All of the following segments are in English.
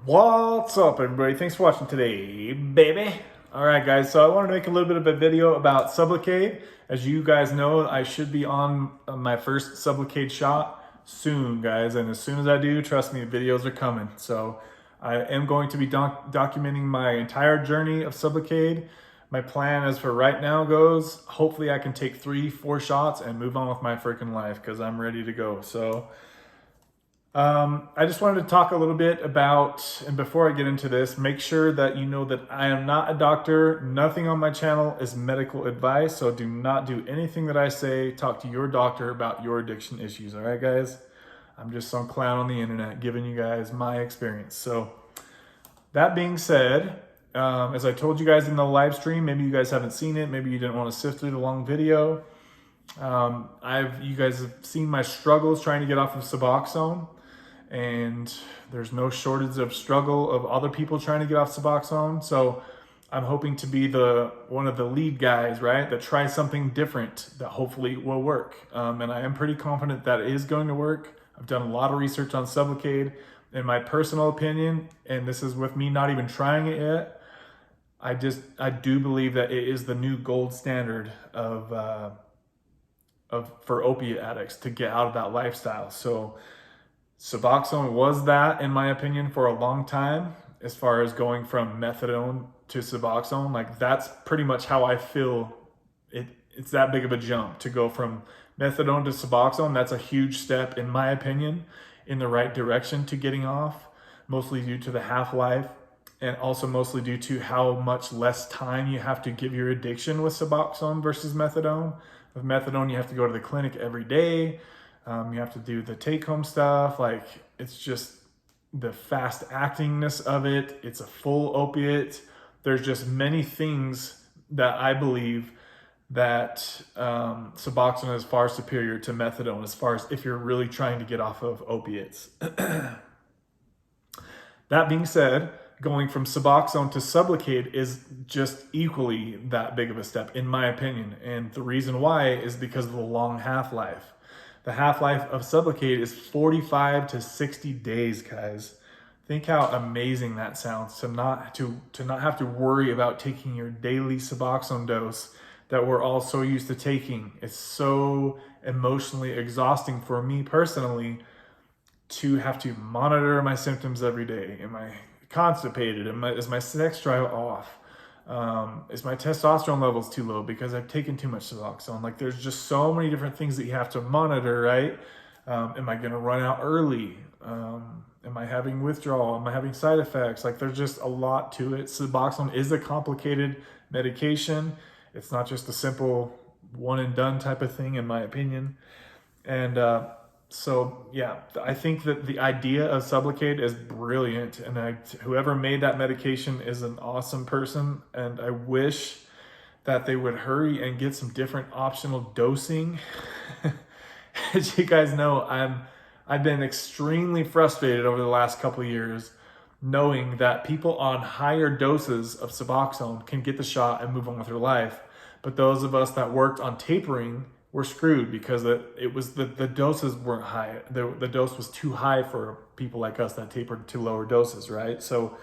What's up, everybody? Thanks for watching today, baby. All right, guys, so I wanted to make a little bit of a video about Sublocade. As you guys know, I should be on my first Sublocade shot soon, guys, and as soon as I do, trust me, videos are coming. So I am going to be documenting my entire journey of Sublocade. My plan as for right now goes, hopefully I can take 3-4 shots and move on with my freaking life because I'm ready to go. So I just wanted to talk a little bit about, and before I get into this, make sure that you know that I am not a doctor. Nothing on my channel is medical advice, so do not do anything that I say. Talk to your doctor about your addiction issues, all right, guys? I'm just some clown on the internet giving you guys my experience. So that being said, as I told you guys in the live stream, maybe you guys haven't seen it, maybe you didn't want to sift through the long video. You guys have seen my struggles trying to get off of Suboxone. And there's no shortage of struggle of other people trying to get off Suboxone. So I'm hoping to be one of the lead guys, right, that try something different that hopefully will work. And I am pretty confident that it is going to work. I've done a lot of research on Sublocade. In my personal opinion, and this is with me not even trying it yet, I do believe that it is the new gold standard for opiate addicts to get out of that lifestyle. So Suboxone was that, in my opinion, for a long time, as far as going from methadone to Suboxone. Like, that's pretty much how I feel. It's that big of a jump to go from methadone to Suboxone. That's a huge step, in my opinion, in the right direction to getting off, mostly due to the half-life and also mostly due to how much less time you have to give your addiction with Suboxone versus methadone. With methadone, you have to go to the clinic every day. You have to do the take-home stuff. Like, it's just the fast actingness of it. It's a full opiate. There's just many things that I believe that Suboxone is far superior to methadone as far as if you're really trying to get off of opiates. That being said, going from Suboxone to Sublocade is just equally that big of a step, in my opinion. And the reason why is because of the long half-life. The half-life of Sublocade is 45 to 60 days, guys. Think how amazing that sounds to not have to worry about taking your daily Suboxone dose that we're all so used to taking. It's so emotionally exhausting for me personally to have to monitor my symptoms every day. Am I constipated? Is my sex drive off? Is my testosterone levels too low because I've taken too much Suboxone? Like, there's just so many different things that you have to monitor, right? Am I going to run out early? Am I having withdrawal? Am I having side effects? Like, there's just a lot to it. Suboxone is a complicated medication. It's not just a simple one and done type of thing, in my opinion. And so, yeah, I think that the idea of Sublocade is brilliant, and whoever made that medication is an awesome person, and I wish that they would hurry and get some different optional dosing. As you guys know, I've been extremely frustrated over the last couple of years knowing that people on higher doses of Suboxone can get the shot and move on with their life, but those of us that worked on tapering were screwed because it was the doses weren't high. The dose was too high for people like us that tapered to lower doses, right? So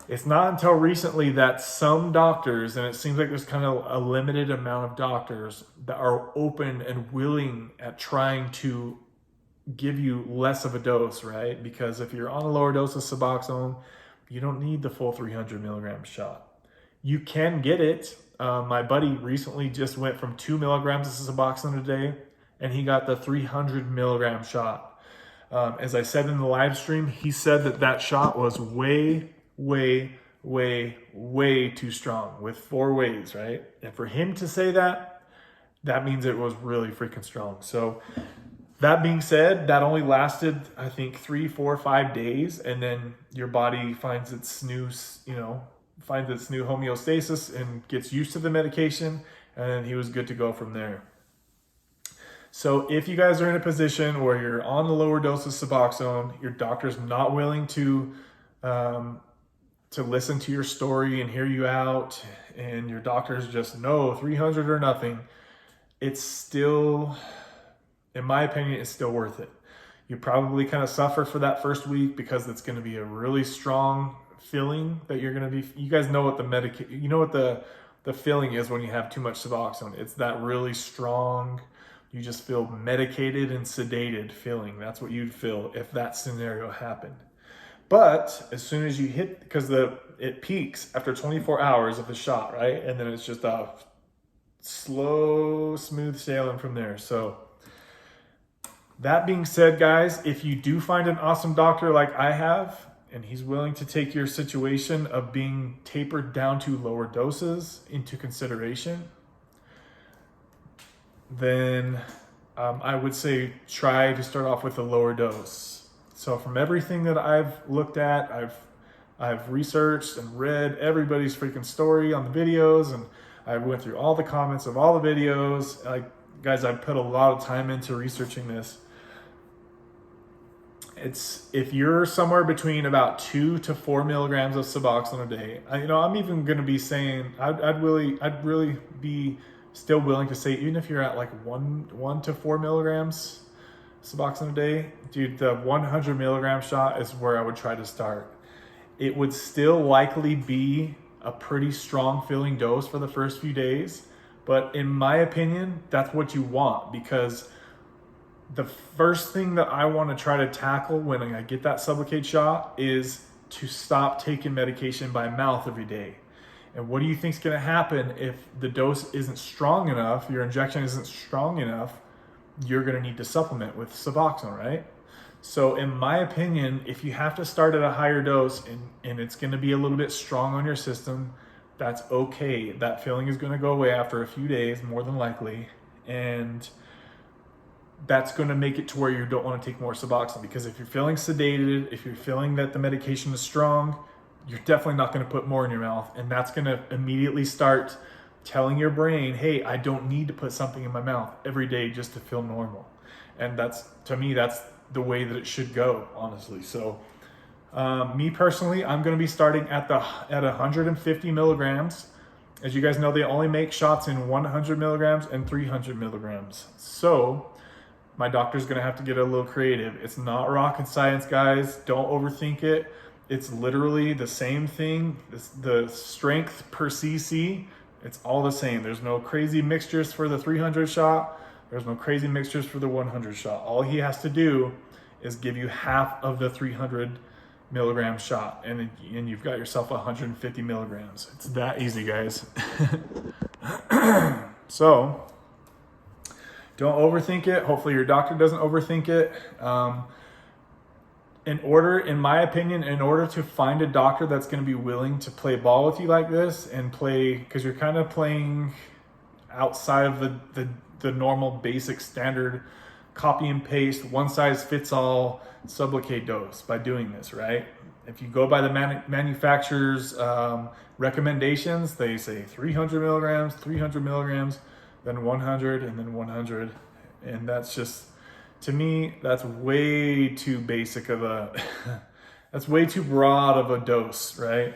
it's not until recently that some doctors, and it seems like there's kind of a limited amount of doctors that are open and willing at trying to give you less of a dose, right? Because if you're on a lower dose of Suboxone, you don't need the full 300 milligram shot. You can get it. My buddy recently just went from 2 milligrams of Suboxone a day, and he got the 300 milligram shot. As I said in the live stream, he said that shot was way, way, way, way too strong with 4 ways, right? And for him to say that means it was really freaking strong. So that being said, that only lasted, I think, 3, 4, 5 days, and then your body finds its new, homeostasis and gets used to the medication, and then he was good to go from there. So if you guys are in a position where you're on the lower dose of Suboxone, your doctor's not willing to listen to your story and hear you out, and your doctor's just, no, 300 or nothing, it's still, in my opinion, it's still worth it. You probably kind of suffer for that first week because it's going to be a really strong feeling that you're going to be, you guys know what you know what the feeling is when you have too much Suboxone. It's that really strong, you just feel medicated and sedated feeling. That's what you'd feel if that scenario happened. But as soon as you hit, because it peaks after 24 hours of the shot, right? And then it's just a slow, smooth sailing from there. So that being said, guys, if you do find an awesome doctor like I have, and he's willing to take your situation of being tapered down to lower doses into consideration, then I would say try to start off with a lower dose. So from everything that I've looked at, I've researched and read everybody's freaking story on the videos, and I went through all the comments of all the videos. Guys, I've put a lot of time into researching this. If you're somewhere between about 2 to 4 milligrams of Suboxone a day, I'm even going to be saying I'd really be still willing to say, even if you're at like 1 to 4 milligrams Suboxone a day, dude, the 100 milligram shot is where I would try to start. It would still likely be a pretty strong feeling dose for the first few days, but in my opinion, that's what you want, because the first thing that I want to try to tackle when I get that Sublocade shot is to stop taking medication by mouth every day. And what do you think is going to happen if the dose isn't strong enough, your injection isn't strong enough? You're going to need to supplement with Suboxone, right? So in my opinion, if you have to start at a higher dose and it's going to be a little bit strong on your system, that's okay. That feeling is going to go away after a few days, more than likely. And that's going to make it to where you don't want to take more Suboxone, because if you're feeling sedated, if you're feeling that the medication is strong, you're definitely not going to put more in your mouth. And that's going to immediately start telling your brain, hey, I don't need to put something in my mouth every day just to feel normal. And to me, that's the way that it should go, honestly. So me personally, I'm going to be starting at 150 milligrams. As you guys know, they only make shots in 100 milligrams and 300 milligrams. So my doctor's going to have to get a little creative. It's not rocket science, guys. Don't overthink it. It's literally the same thing. The strength per cc, it's all the same. There's no crazy mixtures for the 300 shot. There's no crazy mixtures for the 100 shot. All he has to do is give you half of the 300 milligram shot, and you've got yourself 150 milligrams. It's that easy, guys. So don't overthink it. Hopefully your doctor doesn't overthink it. In my opinion, in order to find a doctor that's going to be willing to play ball with you like this and play, because you're kind of playing outside of the normal basic standard copy and paste, one size fits all Sublocade dose by doing this, right? If you go by the manufacturer's recommendations, they say 300 milligrams, then 100, and then 100. And that's just, to me, that's way too basic of that's way too broad of a dose, right?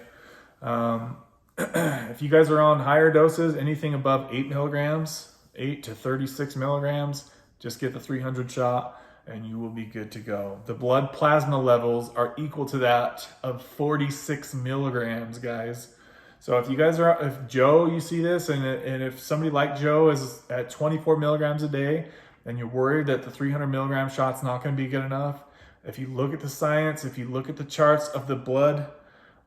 If you guys are on higher doses, anything above 8 milligrams, 8 to 36 milligrams, just get the 300 shot and you will be good to go. The blood plasma levels are equal to that of 46 milligrams, guys. So if Joe, you see this, and if somebody like Joe is at 24 milligrams a day, and you're worried that the 300 milligram shot's not going to be good enough, if you look at the science, if you look at the charts of the blood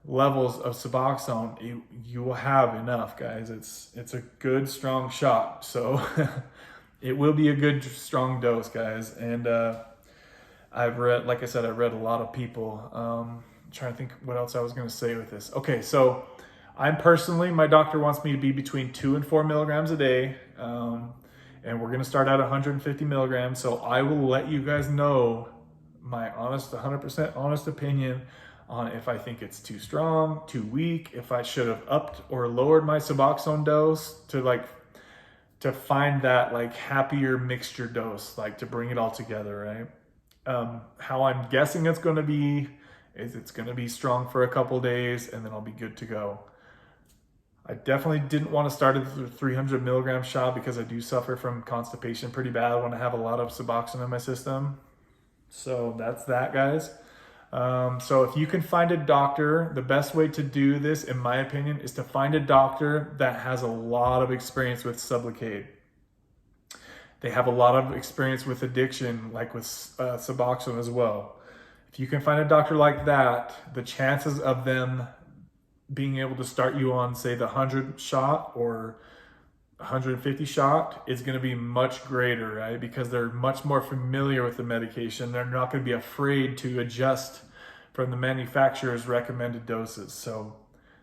levels of Suboxone, you will have enough, guys. It's a good, strong shot. So it will be a good, strong dose, guys. And I've read a lot of people. I'm trying to think what else I was going to say with this. Okay, so my doctor wants me to be between 2 and 4 milligrams a day. And we're going to start at 150 milligrams. So I will let you guys know my 100% honest opinion on if I think it's too strong, too weak, if I should have upped or lowered my Suboxone dose to find that like happier mixture dose, like to bring it all together, right? How I'm guessing it's going to be is it's going to be strong for a couple days and then I'll be good to go. I definitely didn't want to start at the 300 milligram shot because I do suffer from constipation pretty bad when I have a lot of Suboxone in my system. So that's that, guys. So if you can find a doctor, the best way to do this, in my opinion, is to find a doctor that has a lot of experience with Sublocade. They have a lot of experience with addiction, like with Suboxone as well. If you can find a doctor like that, the chances of them being able to start you on, say, the 100 shot or 150 shot is going to be much greater, right? Because they're much more familiar with the medication. They're not going to be afraid to adjust from the manufacturer's recommended doses. So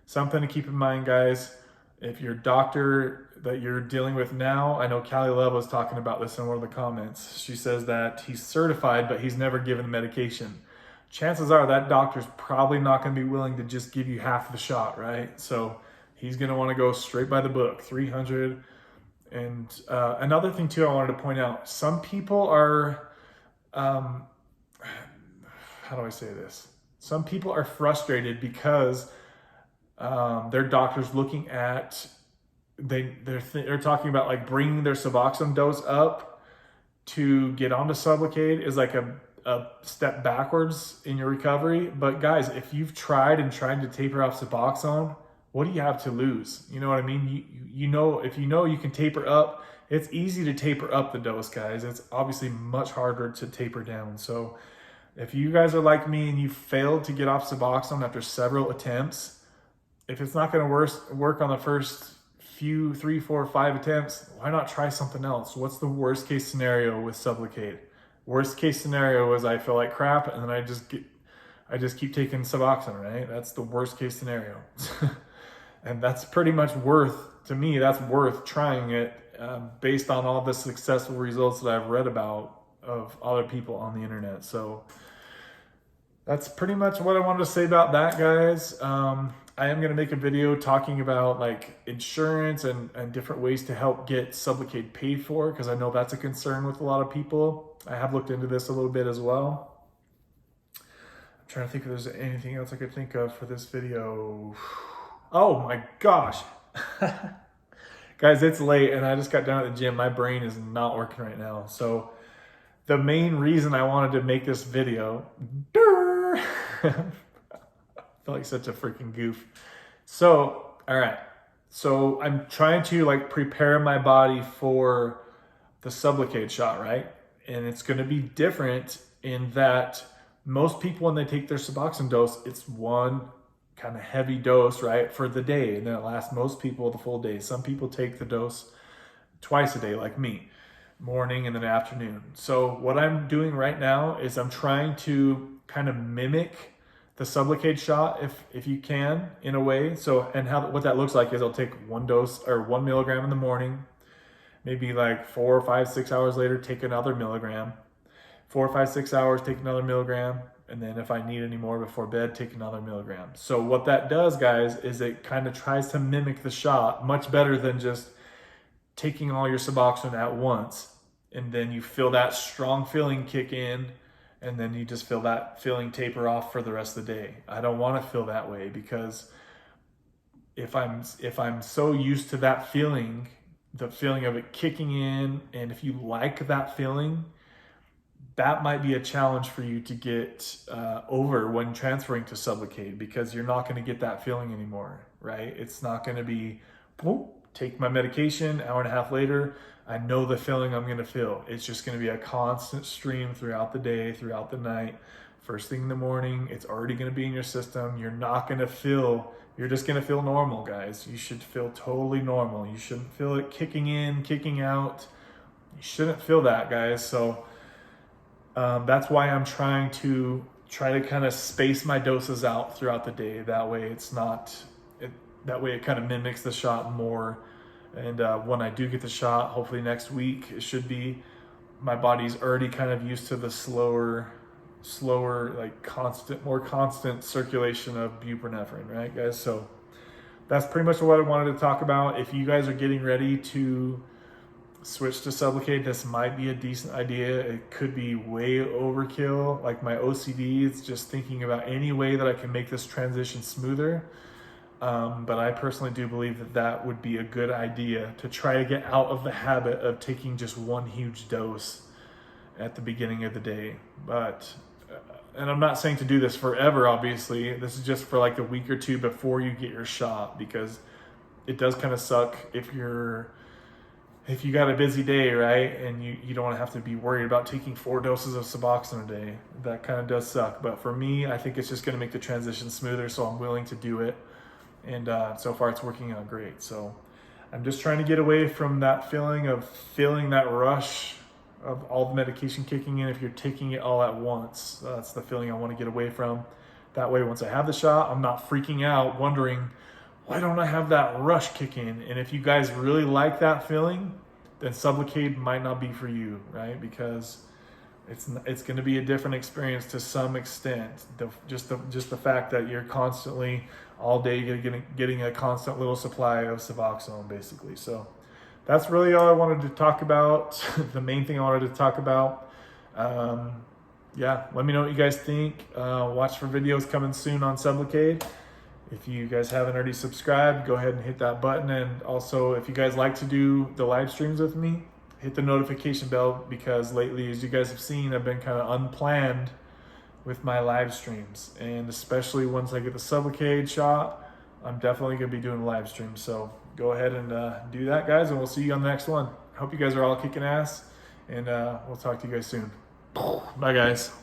something to keep in mind, guys. If your doctor that you're dealing with now, I know Callie Love was talking about this in one of the comments. She says that he's certified, but he's never given the medication. Chances are that doctor's probably not going to be willing to just give you half the shot, right? So he's going to want to go straight by the book, 300. And another thing too, I wanted to point out, some people are, how do I say this? Some people are frustrated because their doctor's looking at, they're talking about like bringing their Suboxone dose up to get onto Sublocade is like a step backwards in your recovery. But guys, if you've tried to taper off Suboxone, what do you have to lose? You know what I mean? You know, if you know you can taper up, it's easy to taper up the dose, guys. It's obviously much harder to taper down. So if you guys are like me and you failed to get off Suboxone after several attempts, if it's not going to work on the first few 3, 4, 5 attempts, why not try something else? What's the worst case scenario with Sublocade? Worst case scenario is I feel like crap and then I just keep taking Suboxone, right? That's the worst case scenario. And that's pretty much to me, that's worth trying it based on all the successful results that I've read about of other people on the internet. So that's pretty much what I wanted to say about that, guys. I am going to make a video talking about like insurance and different ways to help get Sublocade paid for, because I know that's a concern with a lot of people. I have looked into this a little bit as well. I'm trying to think if there's anything else I could think of for this video. Oh my gosh. Guys, it's late and I just got done at the gym. My brain is not working right now. So the main reason I wanted to make this video, I feel like such a freaking goof. So, all right. So I'm trying to like prepare my body for the Sublocade shot, right? And it's going to be different in that most people, when they take their Suboxone dose, it's one kind of heavy dose, right, for the day. And then it lasts most people the full day. Some people take the dose twice a day, like me, morning and then afternoon. So what I'm doing right now is I'm trying to kind of mimic the Sublocade shot if you can, in a way. So, and what that looks like is I'll take 1 dose or 1 milligram in the morning, maybe like 4 or 5, 6 hours later, take another milligram, 4 or 5, 6 hours, take another milligram. And then if I need any more before bed, take another milligram. So what that does, guys, is it kind of tries to mimic the shot much better than just taking all your Suboxone at once. And then you feel that strong feeling kick in, and then you just feel that feeling taper off for the rest of the day. I don't want to feel that way, because if I'm so used to that feeling, the feeling of it kicking in, and if you like that feeling, that might be a challenge for you to get over when transferring to Sublocade, because you're not going to get that feeling anymore, right? It's not going to be, whoop, take my medication, hour and a half later, I know the feeling I'm going to feel. It's just going to be a constant stream throughout the day, throughout the night. First thing in the morning, it's already going to be in your system. You're not going to feel, you're just going to feel normal, guys. You should feel totally normal. You shouldn't feel it kicking in, kicking out. You shouldn't feel that, guys. So that's why I'm trying to kind of space my doses out throughout the day. That way that way it kind of mimics the shot more. And when I do get the shot, hopefully next week, it should be, my body's already kind of used to the slower, like more constant circulation of buprenorphine, right, guys? So that's pretty much what I wanted to talk about. If you guys are getting ready to switch to Sublocade, this might be a decent idea. It could be way overkill. Like my OCD is just thinking about any way that I can make this transition smoother. But I personally do believe that would be a good idea, to try to get out of the habit of taking just one huge dose at the beginning of the day. But and I'm not saying to do this forever, obviously. This is just for like a week or two before you get your shot, because it does kind of suck if you got a busy day, right? And you don't want to have to be worried about taking 4 doses of Suboxone a day. That kind of does suck. But for me, I think it's just going to make the transition smoother, so I'm willing to do it. And so far it's working out great. So I'm just trying to get away from that feeling of feeling that rush of all the medication kicking in if you're taking it all at once. That's the feeling I want to get away from. That way, once I have the shot, I'm not freaking out, wondering, why don't I have that rush kick in? And if you guys really like that feeling, then Sublocade might not be for you, right? Because it's going to be a different experience to some extent. Just the fact that you're constantly, all day, getting a constant little supply of Suboxone, basically. So that's really all I wanted to talk about. The main thing I wanted to talk about. Yeah, let me know what you guys think. Watch for videos coming soon on Sublocade. If you guys haven't already subscribed, go ahead and hit that button. And also, if you guys like to do the live streams with me, hit the notification bell, because lately, as you guys have seen, I've been kind of unplanned with my live streams. And especially once I get the Sublocade shot, I'm definitely going to be doing live streams. So go ahead and do that, guys, and we'll see you on the next one. Hope you guys are all kicking ass, and we'll talk to you guys soon. Bye, guys.